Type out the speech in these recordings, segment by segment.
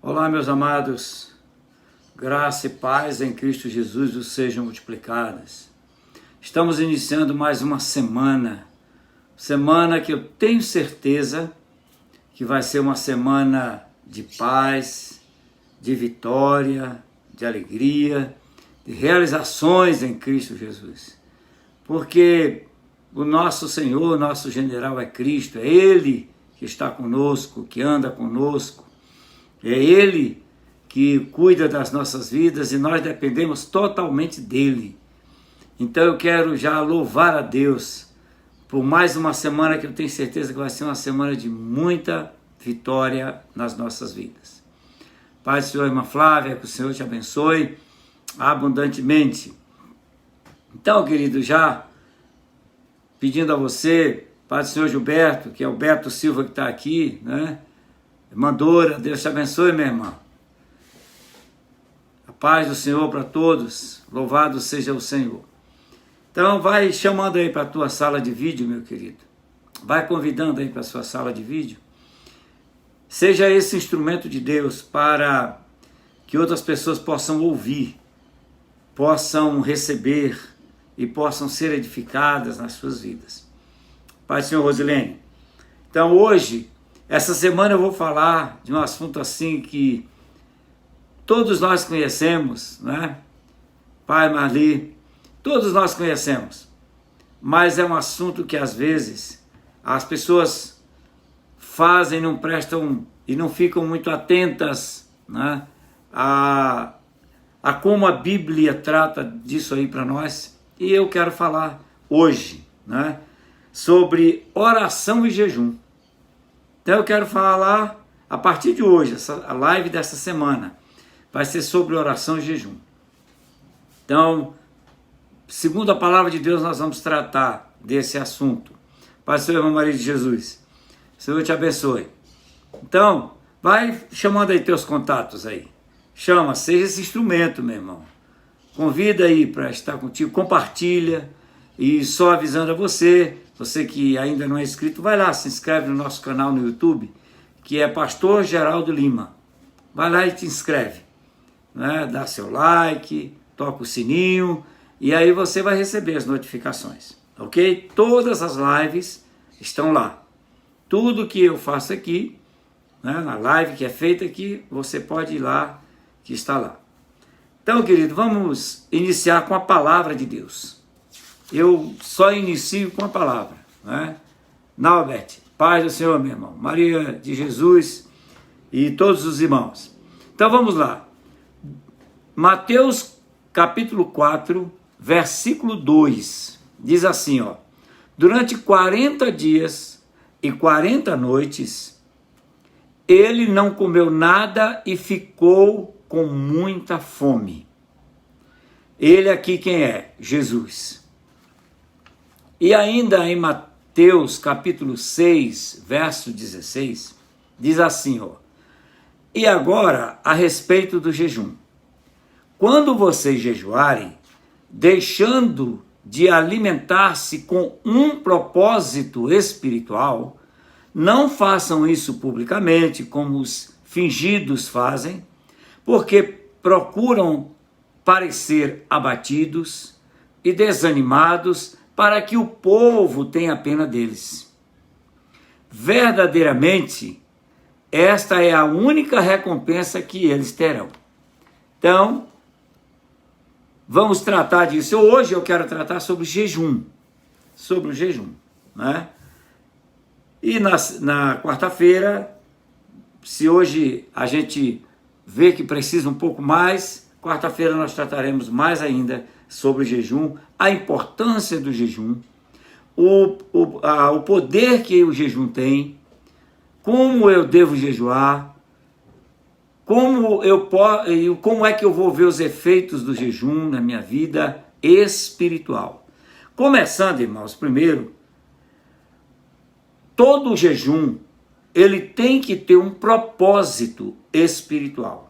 Olá, meus amados, graça e paz em Cristo Jesus vos sejam multiplicadas. Estamos iniciando mais uma semana que eu tenho certeza que vai ser uma semana de paz, de vitória, de alegria, de realizações em Cristo Jesus. Porque o nosso Senhor, nosso general é Cristo, é Ele que está conosco, que anda conosco, é Ele que cuida das nossas vidas e nós dependemos totalmente dEle. Então eu quero já louvar a Deus por mais uma semana que eu tenho certeza que vai ser uma semana de muita vitória nas nossas vidas. Pai do Senhor, irmã Flávia, que o Senhor te abençoe abundantemente. Então, querido, já pedindo a você, Pai do Senhor Gilberto, que é o Beto Silva que está aqui, né? Irmã Dora, Deus te abençoe, minha irmã. A paz do Senhor para todos, louvado seja o Senhor. Então vai chamando aí para a tua sala de vídeo, meu querido. Vai convidando aí para a sua sala de vídeo. Seja esse instrumento de Deus para que outras pessoas possam ouvir, possam receber e possam ser edificadas nas suas vidas. Pai do Senhor, Rosilene. Então hoje, essa semana eu vou falar de um assunto assim que todos nós conhecemos, né? Pai, Marli, todos nós conhecemos, mas é um assunto que às vezes as pessoas fazem, não prestam e não ficam muito atentas, né? a como a Bíblia trata disso aí para nós. E eu quero falar hoje, né? Sobre oração e jejum. Então eu quero falar, a partir de hoje, a live dessa semana, vai ser sobre oração e jejum. Então, segundo a palavra de Deus, nós vamos tratar desse assunto. Pai, Senhor, irmã Maria de Jesus, Senhor te abençoe. Então, vai chamando aí teus contatos aí. Chama, seja esse instrumento, meu irmão. Convida aí para estar contigo, compartilha. E só avisando a você que ainda não é inscrito, vai lá, se inscreve no nosso canal no YouTube, que é Pastor Geraldo Lima. Vai lá e te inscreve, né? Dá seu like, toca o sininho, e aí você vai receber as notificações, ok? Todas as lives estão lá. Tudo que eu faço aqui, né, na live que é feita aqui, você pode ir lá, que está lá. Então, querido, vamos iniciar com a palavra de Deus. Eu só inicio com a palavra, né? Naubert, paz do Senhor, meu irmão, Maria de Jesus e todos os irmãos. Então vamos lá. Mateus capítulo 4, versículo 2, diz assim, ó: durante 40 dias e 40 noites, ele não comeu nada e ficou com muita fome. Ele aqui quem é? Jesus. E ainda em Mateus capítulo 6, verso 16, diz assim, ó: e agora a respeito do jejum. Quando vocês jejuarem, deixando de alimentar-se com um propósito espiritual, não façam isso publicamente, como os fingidos fazem, porque procuram parecer abatidos e desanimados para que o povo tenha pena deles. Verdadeiramente, esta é a única recompensa que eles terão. Então, vamos tratar disso. Hoje eu quero tratar sobre jejum. Sobre o jejum, né? E na quarta-feira, se hoje a gente vê que precisa um pouco mais, quarta-feira nós trataremos mais ainda sobre o jejum, a importância do jejum, o poder que o jejum tem, como eu devo jejuar, como é que eu vou ver os efeitos do jejum na minha vida espiritual. Começando, irmãos, primeiro, todo jejum, ele tem que ter um propósito espiritual.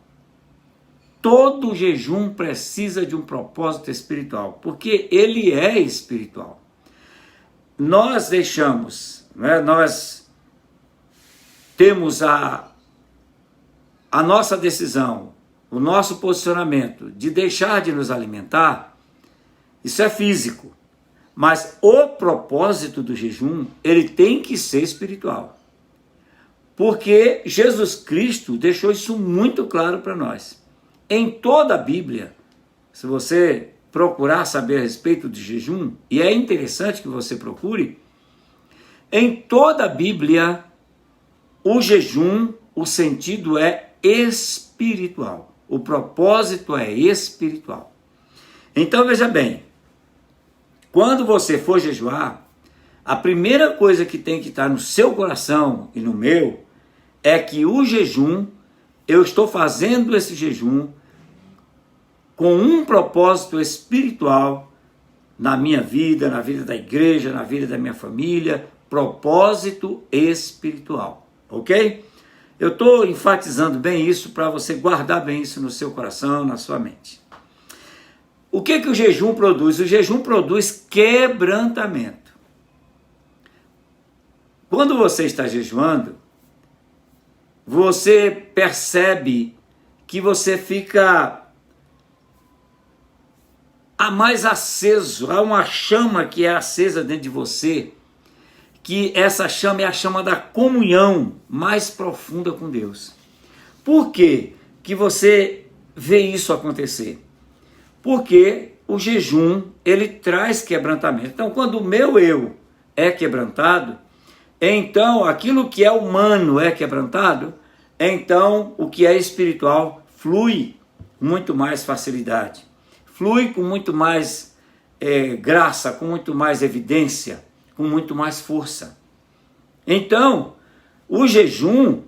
Todo jejum precisa de um propósito espiritual, porque ele é espiritual. Nós deixamos, né, nós temos a nossa decisão, o nosso posicionamento de deixar de nos alimentar, isso é físico. Mas o propósito do jejum, ele tem que ser espiritual. Porque Jesus Cristo deixou isso muito claro para nós. Em toda a Bíblia, se você procurar saber a respeito de jejum, e é interessante que você procure, em toda a Bíblia, o jejum, o sentido é espiritual. O propósito é espiritual. Então veja bem, quando você for jejuar, a primeira coisa que tem que estar no seu coração e no meu é que o jejum, eu estou fazendo esse jejum com um propósito espiritual na minha vida, na vida da igreja, na vida da minha família, propósito espiritual, ok? Eu estou enfatizando bem isso para você guardar bem isso no seu coração, na sua mente. O que o jejum produz? O jejum produz quebrantamento. Quando você está jejuando, você percebe que você fica mais aceso, há uma chama que é acesa dentro de você, que essa chama é a chama da comunhão mais profunda com Deus. Por que você vê isso acontecer? Porque o jejum, ele traz quebrantamento. Então, quando o meu eu é quebrantado, então aquilo que é humano é quebrantado, então o que é espiritual flui com muito mais facilidade, flui com muito mais graça, com muito mais evidência, com muito mais força. Então, o jejum,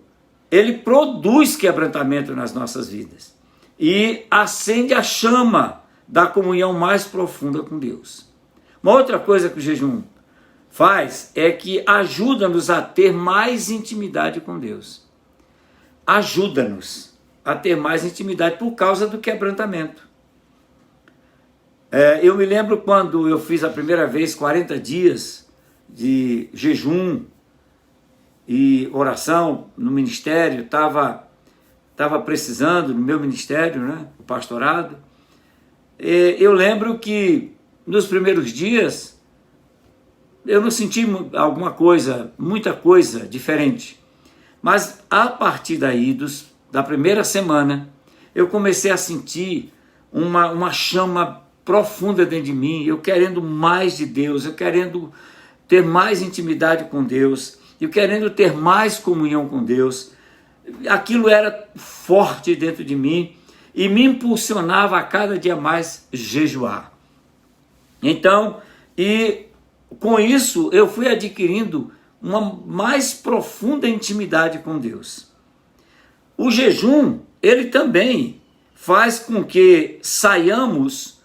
ele produz quebrantamento nas nossas vidas e acende a chama da comunhão mais profunda com Deus. Uma outra coisa que o jejum faz é que ajuda-nos a ter mais intimidade com Deus. Ajuda-nos a ter mais intimidade por causa do quebrantamento. Eu me lembro quando eu fiz a primeira vez 40 dias de jejum e oração no ministério, estava precisando no meu ministério, né, o pastorado. Eu lembro que nos primeiros dias eu não senti alguma coisa, muita coisa diferente. Mas a partir daí, da primeira semana, eu comecei a sentir uma chama profunda dentro de mim, eu querendo mais de Deus, eu querendo ter mais intimidade com Deus, eu querendo ter mais comunhão com Deus. Aquilo era forte dentro de mim e me impulsionava a cada dia mais jejuar. Então, e com isso eu fui adquirindo uma mais profunda intimidade com Deus. O jejum, ele também faz com que saiamos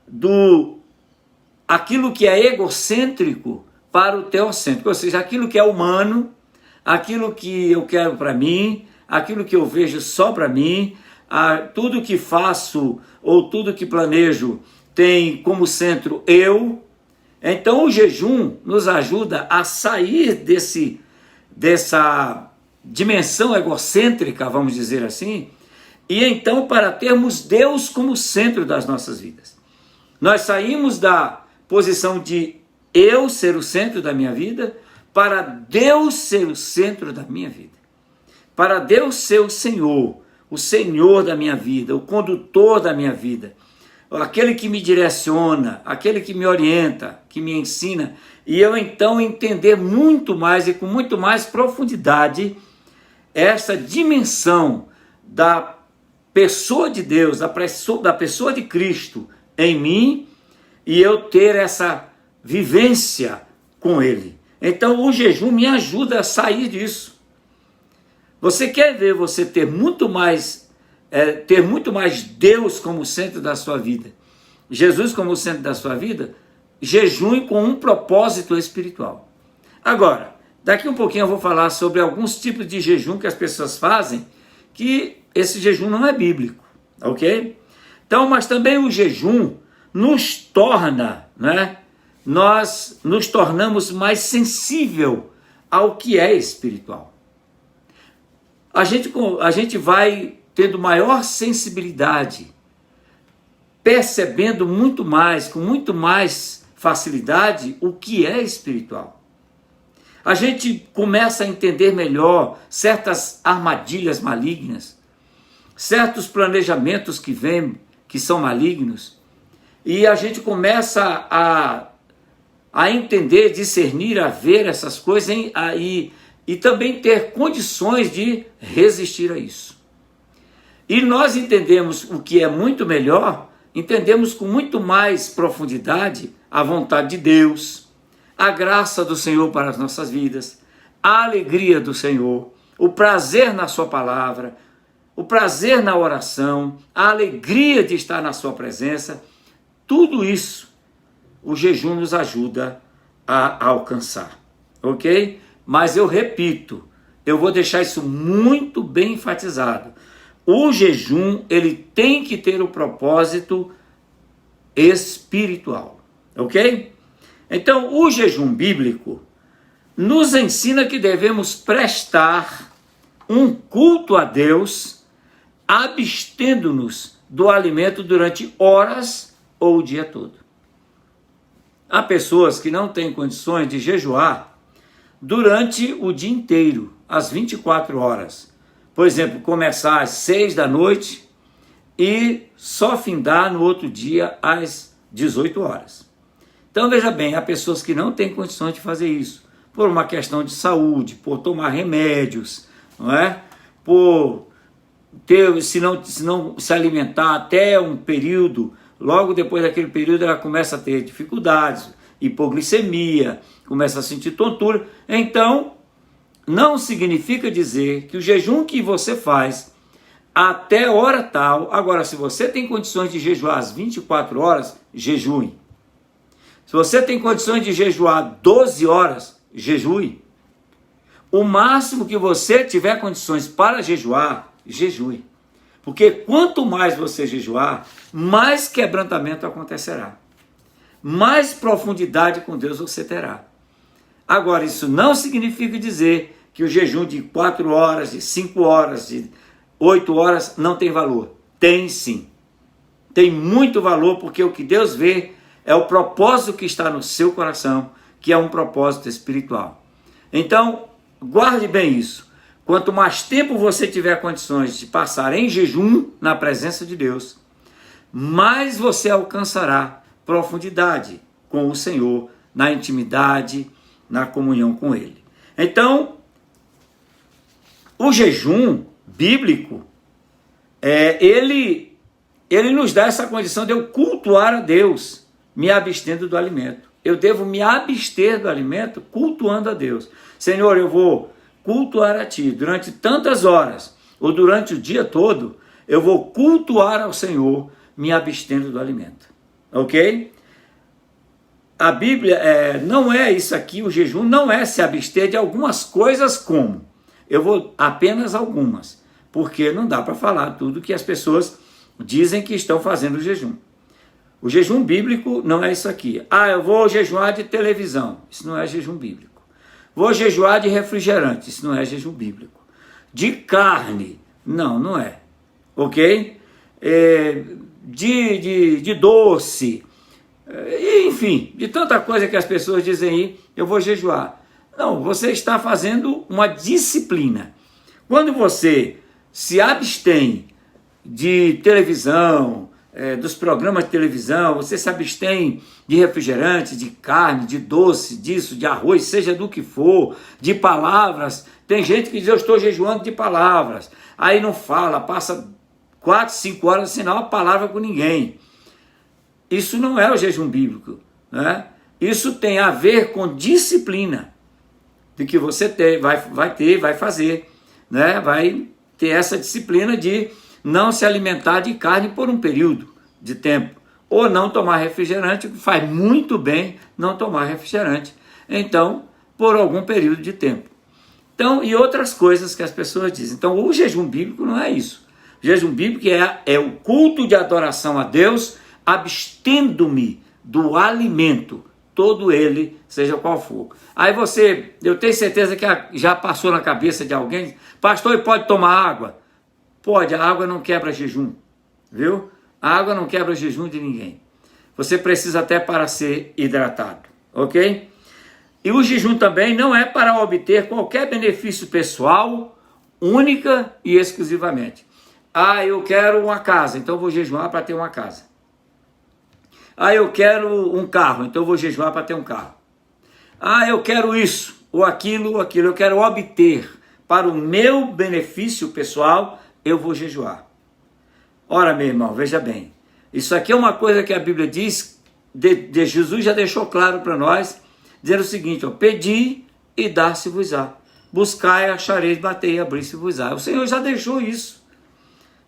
do aquilo que é egocêntrico para o teocêntrico, ou seja, aquilo que é humano, aquilo que eu quero para mim, aquilo que eu vejo só para mim, tudo que faço ou tudo que planejo tem como centro eu. Então o jejum nos ajuda a sair dessa dimensão egocêntrica, vamos dizer assim, e então para termos Deus como centro das nossas vidas. Nós saímos da posição de eu ser o centro da minha vida para Deus ser o centro da minha vida. Para Deus ser o Senhor da minha vida, o condutor da minha vida, aquele que me direciona, aquele que me orienta, que me ensina, e eu então entender muito mais e com muito mais profundidade essa dimensão da pessoa de Deus, da pessoa de Cristo em mim, e eu ter essa vivência com Ele. Então o jejum me ajuda a sair disso. Você quer ver você ter muito mais Deus como centro da sua vida, Jesus como centro da sua vida? Jejum com um propósito espiritual. Agora, daqui um pouquinho eu vou falar sobre alguns tipos de jejum que as pessoas fazem, que esse jejum não é bíblico, ok? Então, mas também o jejum nos torna, né? Nós nos tornamos mais sensível ao que é espiritual. a gente vai tendo maior sensibilidade, percebendo muito mais, com muito mais facilidade, o que é espiritual. A gente começa a entender melhor certas armadilhas malignas, certos planejamentos que vêm, que são malignos, e a gente começa a entender, discernir, a ver essas coisas e também ter condições de resistir a isso. E nós entendemos o que é muito melhor, entendemos com muito mais profundidade a vontade de Deus, a graça do Senhor para as nossas vidas, a alegria do Senhor, o prazer na sua palavra, o prazer na oração, a alegria de estar na sua presença. Tudo isso o jejum nos ajuda a alcançar, ok? Mas eu repito, eu vou deixar isso muito bem enfatizado. O jejum, ele tem que ter o propósito espiritual, ok? Então, o jejum bíblico nos ensina que devemos prestar um culto a Deus, abstendo-nos do alimento durante horas ou o dia todo. Há pessoas que não têm condições de jejuar durante o dia inteiro, às 24 horas. Por exemplo, começar às 6 da noite e só findar no outro dia às 18 horas. Então veja bem, há pessoas que não têm condições de fazer isso, por uma questão de saúde, por tomar remédios, não é? Por ter, se não se alimentar até um período, logo depois daquele período ela começa a ter dificuldades, hipoglicemia, começa a sentir tontura. Então, não significa dizer que o jejum que você faz até hora tal, agora se você tem condições de jejuar às 24 horas, jejue. Se você tem condições de jejuar 12 horas, jejue. O máximo que você tiver condições para jejuar, jejue. Porque quanto mais você jejuar, mais quebrantamento acontecerá. Mais profundidade com Deus você terá. Agora, isso não significa dizer que o jejum de 4 horas, de 5 horas, de 8 horas não tem valor. Tem sim. Tem muito valor, porque o que Deus vê é o propósito que está no seu coração, que é um propósito espiritual. Então, guarde bem isso. Quanto mais tempo você tiver condições de passar em jejum na presença de Deus, mais você alcançará profundidade com o Senhor, na intimidade, na comunhão com Ele. Então, o jejum bíblico, ele nos dá essa condição de eu cultuar a Deus, me abstendo do alimento. Eu devo me abster do alimento cultuando a Deus. Senhor, eu vou cultuar a Ti durante tantas horas, ou durante o dia todo, eu vou cultuar ao Senhor, me abstendo do alimento. Ok? A Bíblia não é isso aqui, o jejum não é se abster de algumas coisas como. Eu vou apenas algumas, porque não dá para falar tudo que as pessoas dizem que estão fazendo o jejum. O jejum bíblico não é isso aqui. Eu vou jejuar de televisão. Isso não é jejum bíblico. Vou jejuar de refrigerante. Isso não é jejum bíblico. De carne. Não é. Ok? De doce. Enfim, de tanta coisa que as pessoas dizem aí, eu vou jejuar. Não, você está fazendo uma disciplina. Quando você se abstém de televisão, dos programas de televisão, você se abstém de refrigerante, de carne, de doce, disso, de arroz, seja do que for, de palavras. Tem gente que diz, eu estou jejuando de palavras. Aí não fala, passa 4, 5 horas sem dar uma palavra com ninguém. Isso não é o jejum bíblico, né? Isso tem a ver com disciplina, de que você vai fazer, né? Vai ter essa disciplina de não se alimentar de carne por um período de tempo, ou não tomar refrigerante, faz muito bem não tomar refrigerante, então, por algum período de tempo. Então, e outras coisas que as pessoas dizem. Então, o jejum bíblico não é isso. O jejum bíblico é o culto de adoração a Deus, abstendo-me do alimento todo ele, seja qual for. Aí eu tenho certeza que já passou na cabeça de alguém, pastor, pode tomar água? Pode, a água não quebra jejum, viu? A água não quebra jejum de ninguém. Você precisa até para ser hidratado, ok? E o jejum também não é para obter qualquer benefício pessoal, única e exclusivamente. Eu quero uma casa, então vou jejuar para ter uma casa. Eu quero um carro, então vou jejuar para ter um carro. Eu quero isso, ou aquilo, eu quero obter para o meu benefício pessoal, eu vou jejuar. Ora, meu irmão, veja bem, isso aqui é uma coisa que a Bíblia diz, Jesus já deixou claro para nós, dizendo o seguinte, pedi e dar-se-vos-á, buscai, achareis, batei e abrir-se-vos-á. O Senhor já deixou isso.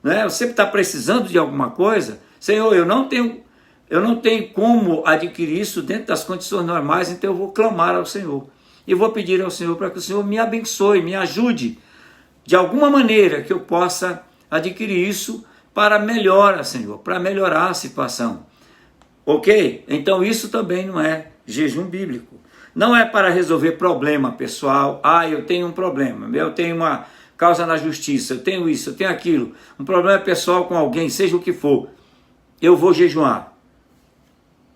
Né? Você está precisando de alguma coisa, Senhor, eu não tenho como adquirir isso dentro das condições normais, então eu vou clamar ao Senhor. E vou pedir ao Senhor para que o Senhor me abençoe, me ajude, de alguma maneira que eu possa adquirir isso para melhorar, Senhor, para melhorar a situação. Ok? Então isso também não é jejum bíblico. Não é para resolver problema pessoal. Eu tenho um problema, eu tenho uma causa na justiça, eu tenho isso, eu tenho aquilo. Um problema pessoal com alguém, seja o que for. Eu vou jejuar.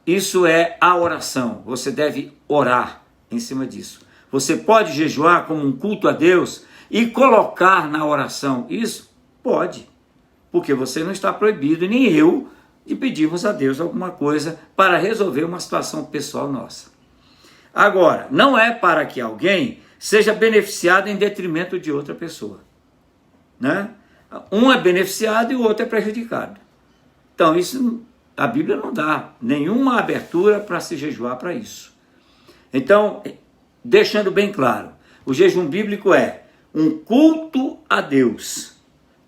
Isso é a oração. Você deve orar em cima disso. Você pode jejuar como um culto a Deus e colocar na oração. Isso pode. Porque você não está proibido, nem eu, de pedirmos a Deus alguma coisa para resolver uma situação pessoal nossa. Agora, não é para que alguém seja beneficiado em detrimento de outra pessoa. Né? Um é beneficiado e o outro é prejudicado. Então, isso a Bíblia não dá nenhuma abertura para se jejuar para isso. Então, deixando bem claro, o jejum bíblico é um culto a Deus,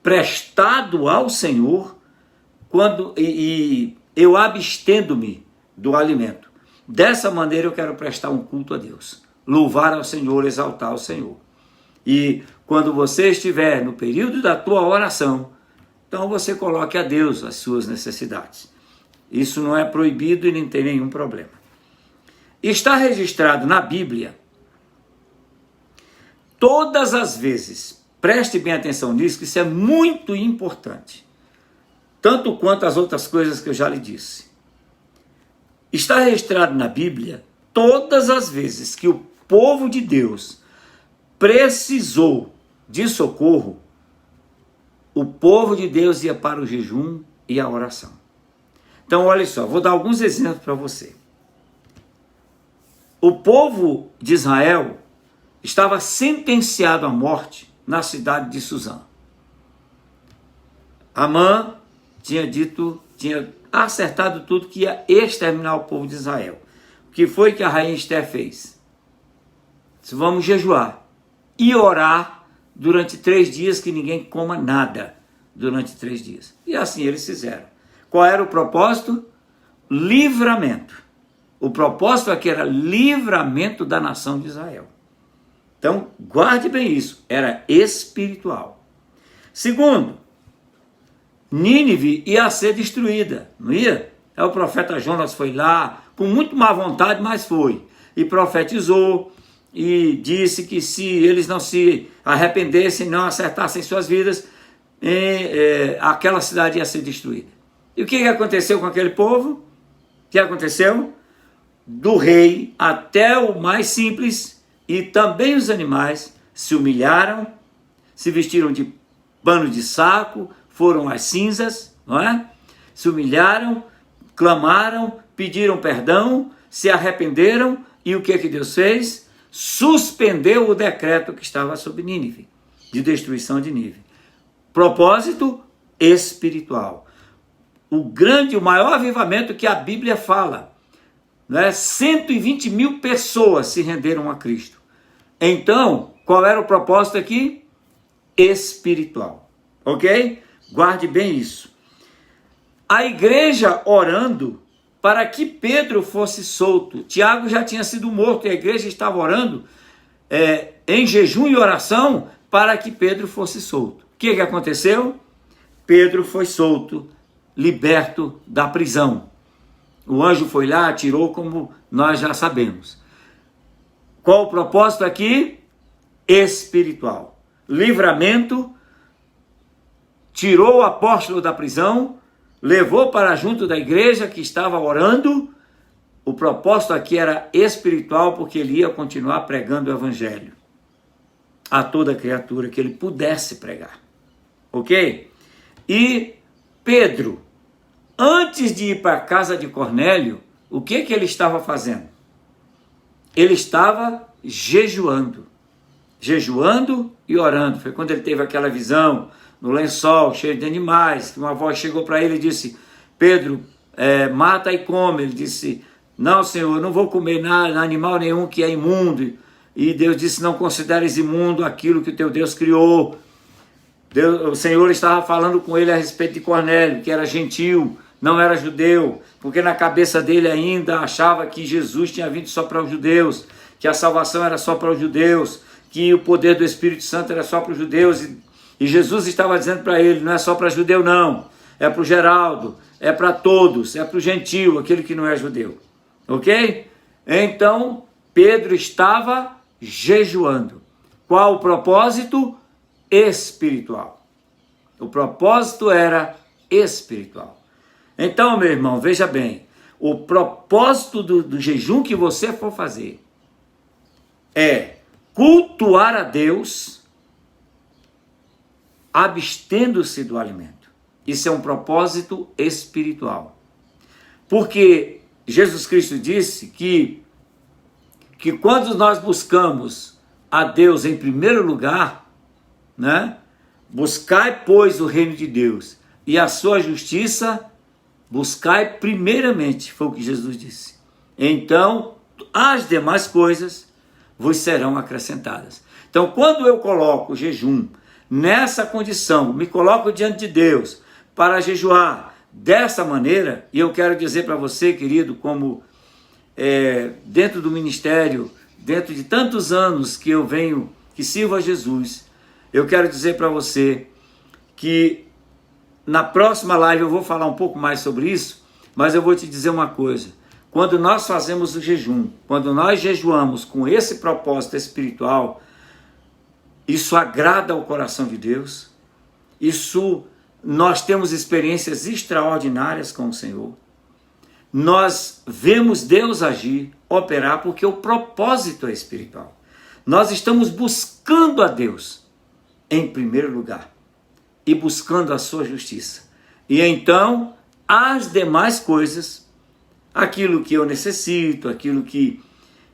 prestado ao Senhor, e eu abstendo-me do alimento. Dessa maneira eu quero prestar um culto a Deus, louvar ao Senhor, exaltar ao Senhor. E quando você estiver no período da tua oração, então você coloque a Deus as suas necessidades. Isso não é proibido e nem tem nenhum problema. Está registrado na Bíblia, todas as vezes, preste bem atenção nisso, que isso é muito importante, tanto quanto as outras coisas que eu já lhe disse. Está registrado na Bíblia, todas as vezes que o povo de Deus precisou de socorro, o povo de Deus ia para o jejum e a oração. Então, olha só, vou dar alguns exemplos para você. O povo de Israel estava sentenciado à morte na cidade de Suzã. Amã tinha acertado tudo que ia exterminar o povo de Israel. O que foi que a rainha Esther fez? Disse, vamos jejuar e orar durante 3 dias, que ninguém coma nada durante 3 dias. E assim eles fizeram. Qual era o propósito? Livramento. O propósito aqui era livramento da nação de Israel. Então, guarde bem isso. Era espiritual. Segundo, Nínive ia ser destruída, não ia? Aí o profeta Jonas foi lá, com muito má vontade, mas foi. E profetizou, e disse que se eles não se arrependessem, não acertassem suas vidas, aquela cidade ia ser destruída. E o que aconteceu com aquele povo? O que aconteceu? Do rei até o mais simples, e também os animais se humilharam, se vestiram de pano de saco, foram às cinzas, não é? Se humilharam, clamaram, pediram perdão, se arrependeram, e o que Deus fez? Suspendeu o decreto que estava sobre Nínive, de destruição de Nínive. Propósito espiritual. O maior avivamento que a Bíblia fala, né? 120 mil pessoas se renderam a Cristo. Então, qual era o propósito aqui? Espiritual, ok? Guarde bem isso. A igreja orando para que Pedro fosse solto. Tiago já tinha sido morto e a igreja estava orando em jejum e oração para que Pedro fosse solto. O que aconteceu? Pedro foi solto, liberto da prisão. O anjo foi lá, tirou, como nós já sabemos. Qual o propósito aqui? Espiritual. Livramento, tirou o apóstolo da prisão, levou para junto da igreja que estava orando. O propósito aqui era espiritual, porque ele ia continuar pregando o evangelho a toda criatura que ele pudesse pregar. Ok? E Pedro, antes de ir para a casa de Cornélio, o que ele estava fazendo? Ele estava jejuando e orando. Foi quando ele teve aquela visão no lençol, cheio de animais, que uma voz chegou para ele e disse: Pedro, mata e come. Ele disse: não, Senhor, eu não vou comer nada, animal nenhum que é imundo. E Deus disse: não consideres imundo aquilo que o teu Deus criou. O Senhor estava falando com ele a respeito de Cornélio, que era gentil, não era judeu, porque na cabeça dele ainda achava que Jesus tinha vindo só para os judeus, que a salvação era só para os judeus, que o poder do Espírito Santo era só para os judeus. E Jesus estava dizendo para ele: não é só para judeu não, é para o Geraldo, é para todos, é para o gentil, aquele que não é judeu. Ok? Então, Pedro estava jejuando. Qual o propósito? Espiritual. O propósito era espiritual. Então, meu irmão, veja bem, o propósito do jejum que você for fazer é cultuar a Deus, abstendo-se do alimento. Isso é um propósito espiritual. Porque Jesus Cristo disse que quando nós buscamos a Deus em primeiro lugar, né? Buscai, pois, o reino de Deus e a sua justiça, buscai primeiramente, foi o que Jesus disse. Então, as demais coisas vos serão acrescentadas. Então, quando eu coloco o jejum nessa condição, me coloco diante de Deus para jejuar dessa maneira, e eu quero dizer para você, querido, como dentro do ministério, dentro de tantos anos que eu venho, que sirvo a Jesus, eu quero dizer para você que na próxima live eu vou falar um pouco mais sobre isso, mas eu vou te dizer uma coisa: quando nós fazemos o jejum, quando nós jejuamos com esse propósito espiritual, isso agrada ao coração de Deus, nós temos experiências extraordinárias com o Senhor, nós vemos Deus agir, operar, porque o propósito é espiritual. Nós estamos buscando a Deus em primeiro lugar e buscando a sua justiça. E então, as demais coisas, aquilo que eu necessito, aquilo que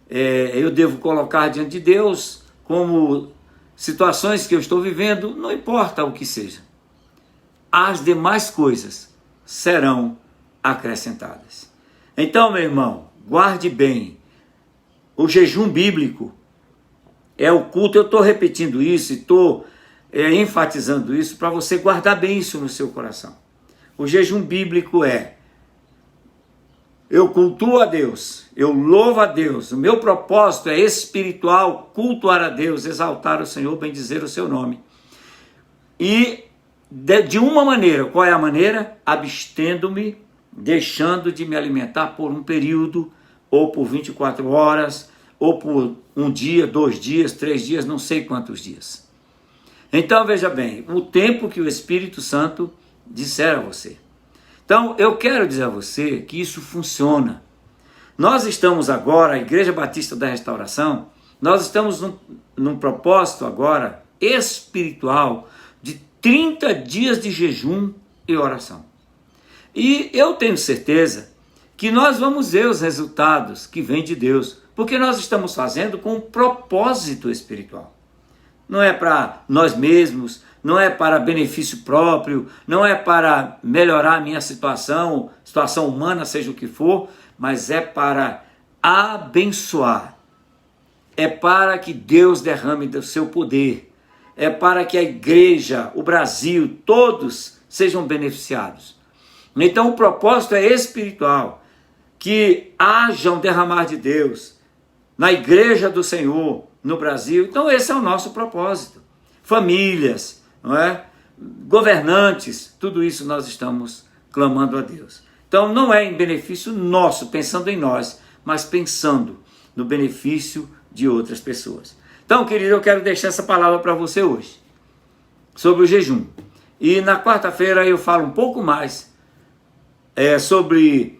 eu devo colocar diante de Deus, como situações que eu estou vivendo, não importa o que seja, as demais coisas serão acrescentadas. Então, meu irmão, guarde bem, o jejum bíblico é o culto. Eu estou repetindo isso e estou enfatizando isso para você guardar bem isso no seu coração. O jejum bíblico eu cultuo a Deus, eu louvo a Deus, o meu propósito é espiritual, cultuar a Deus, exaltar o Senhor, bendizer o seu nome. E de uma maneira, qual é a maneira? Abstendo-me, deixando de me alimentar por um período, ou por 24 horas, ou por um dia, 2 dias, 3 dias, não sei quantos dias. Então veja bem, o tempo que o Espírito Santo disser a você. Então eu quero dizer a você que isso funciona. Nós estamos agora, a Igreja Batista da Restauração, nós estamos num propósito agora espiritual de 30 dias de jejum e oração. E eu tenho certeza que nós vamos ver os resultados que vêm de Deus, porque nós estamos fazendo com um propósito espiritual. Não é para nós mesmos, não é para benefício próprio, não é para melhorar a minha situação humana, seja o que for, mas é para abençoar. É para que Deus derrame do seu poder. É para que a igreja, o Brasil, todos sejam beneficiados. Então o propósito é espiritual, que haja um derramar de Deus na igreja do Senhor, no Brasil. Então esse é o nosso propósito. Famílias, não é? Governantes, tudo isso nós estamos clamando a Deus. Então não é em benefício nosso, pensando em nós, mas pensando no benefício de outras pessoas. Então, querido, eu quero deixar essa palavra para você hoje, sobre o jejum. E na quarta-feira eu falo um pouco mais sobre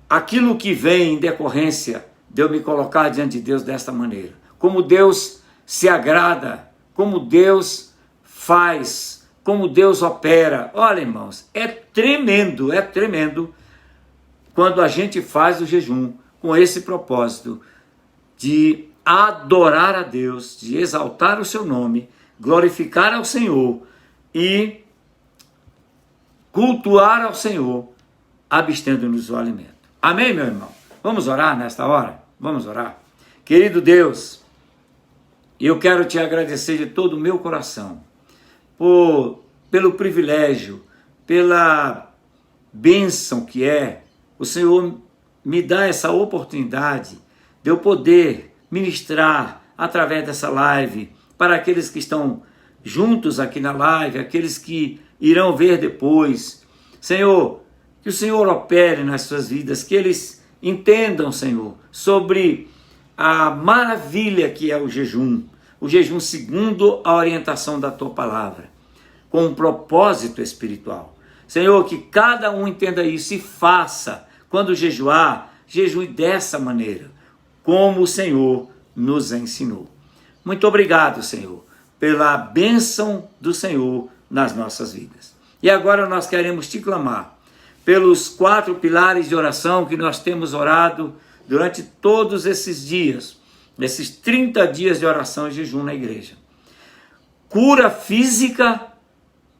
aquilo que vem em decorrência de eu me colocar diante de Deus desta maneira. Como Deus se agrada, como Deus faz, como Deus opera. Olha, irmãos, é tremendo quando a gente faz o jejum com esse propósito de adorar a Deus, de exaltar o seu nome, glorificar ao Senhor e cultuar ao Senhor, abstendo-nos do alimento. Amém, meu irmão? Vamos orar nesta hora? Vamos orar. Querido Deus, eu quero te agradecer de todo o meu coração pelo privilégio, pela bênção que é o Senhor me dá essa oportunidade de eu poder ministrar através dessa live para aqueles que estão juntos aqui na live, aqueles que irão ver depois. Senhor, que o Senhor opere nas suas vidas, que eles entendam, Senhor, sobre a maravilha que é o jejum segundo a orientação da Tua Palavra, com um propósito espiritual. Senhor, que cada um entenda isso e faça, quando jejuar, jejue dessa maneira, como o Senhor nos ensinou. Muito obrigado, Senhor, pela bênção do Senhor nas nossas vidas. E agora nós queremos te clamar pelos 4 pilares de oração que nós temos orado durante todos esses dias, esses 30 dias de oração e jejum na igreja. Cura física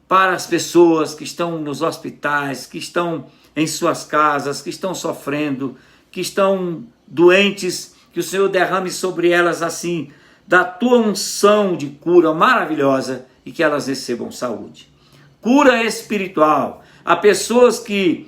para as pessoas que estão nos hospitais, que estão em suas casas, que estão sofrendo, que estão doentes, que o Senhor derrame sobre elas assim, da tua unção de cura maravilhosa e que elas recebam saúde. Cura espiritual. Há pessoas que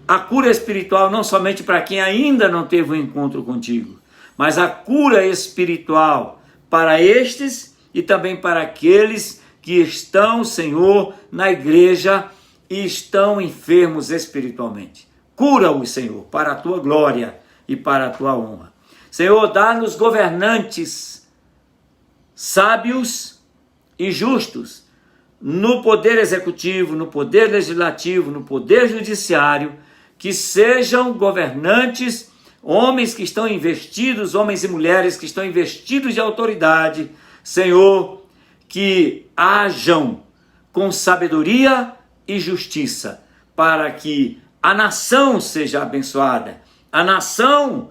a cura espiritual não somente para quem ainda não teve um encontro contigo, mas a cura espiritual para estes e também para aqueles que estão, Senhor, na igreja e estão enfermos espiritualmente. Cura-os, Senhor, para a tua glória e para a tua honra. Senhor, dá-nos governantes sábios e justos no poder executivo, no poder legislativo, no poder judiciário, que sejam governantes, homens que estão investidos, homens e mulheres que estão investidos de autoridade, Senhor, que hajam com sabedoria e justiça, para que a nação seja abençoada, a nação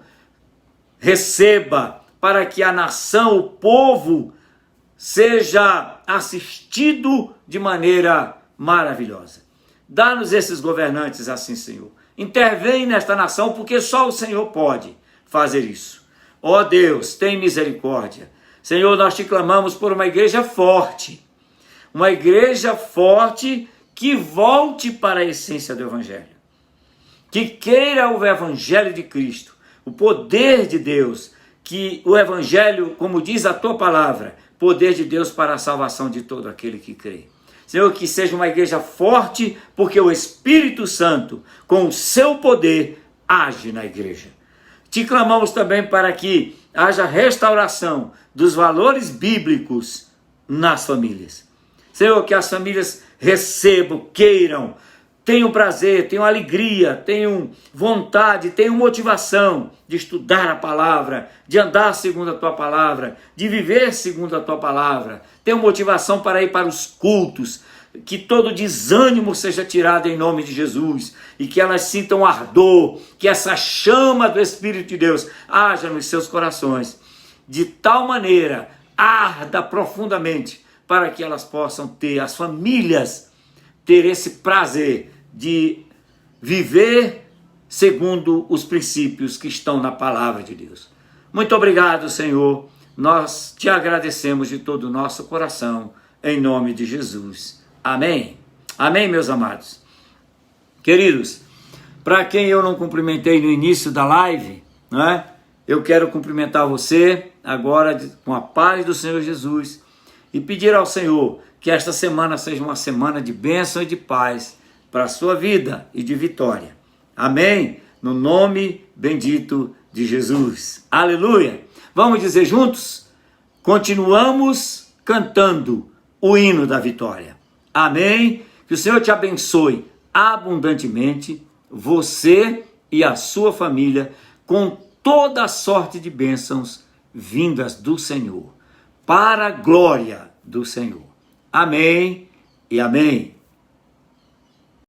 receba, para que a nação, o povo, seja assistido de maneira maravilhosa. Dá-nos esses governantes assim, Senhor. Intervém nesta nação, porque só o Senhor pode fazer isso. Ó Deus, tem misericórdia. Senhor, nós te clamamos por uma igreja forte que volte para a essência do Evangelho, que queira o Evangelho de Cristo, o poder de Deus, que o Evangelho, como diz a tua palavra, poder de Deus para a salvação de todo aquele que crê. Senhor, que seja uma igreja forte, porque o Espírito Santo, com o seu poder, age na igreja. Te clamamos também para que haja restauração dos valores bíblicos nas famílias. Senhor, que as famílias recebam, queiram, tenham prazer, tenham alegria, tenham vontade, tenham motivação de estudar a palavra, de andar segundo a tua palavra, de viver segundo a tua palavra, tenham motivação para ir para os cultos, que todo desânimo seja tirado em nome de Jesus e que elas sintam ardor, que essa chama do Espírito de Deus haja nos seus corações, de tal maneira arda profundamente para que elas possam ter, as famílias, ter esse prazer de viver segundo os princípios que estão na palavra de Deus. Muito obrigado, Senhor. Nós te agradecemos de todo o nosso coração, em nome de Jesus. Amém. Amém, meus amados. Queridos, para quem eu não cumprimentei no início da live, não é? Eu quero cumprimentar você agora com a paz do Senhor Jesus e pedir ao Senhor que esta semana seja uma semana de bênção e de paz para a sua vida e de vitória. Amém? No nome bendito de Jesus. Aleluia! Vamos dizer juntos? Continuamos cantando o hino da vitória. Amém? Que o Senhor te abençoe abundantemente, você e a sua família, com toda a sorte de bênçãos vindas do Senhor, para a glória do Senhor. Amém e amém.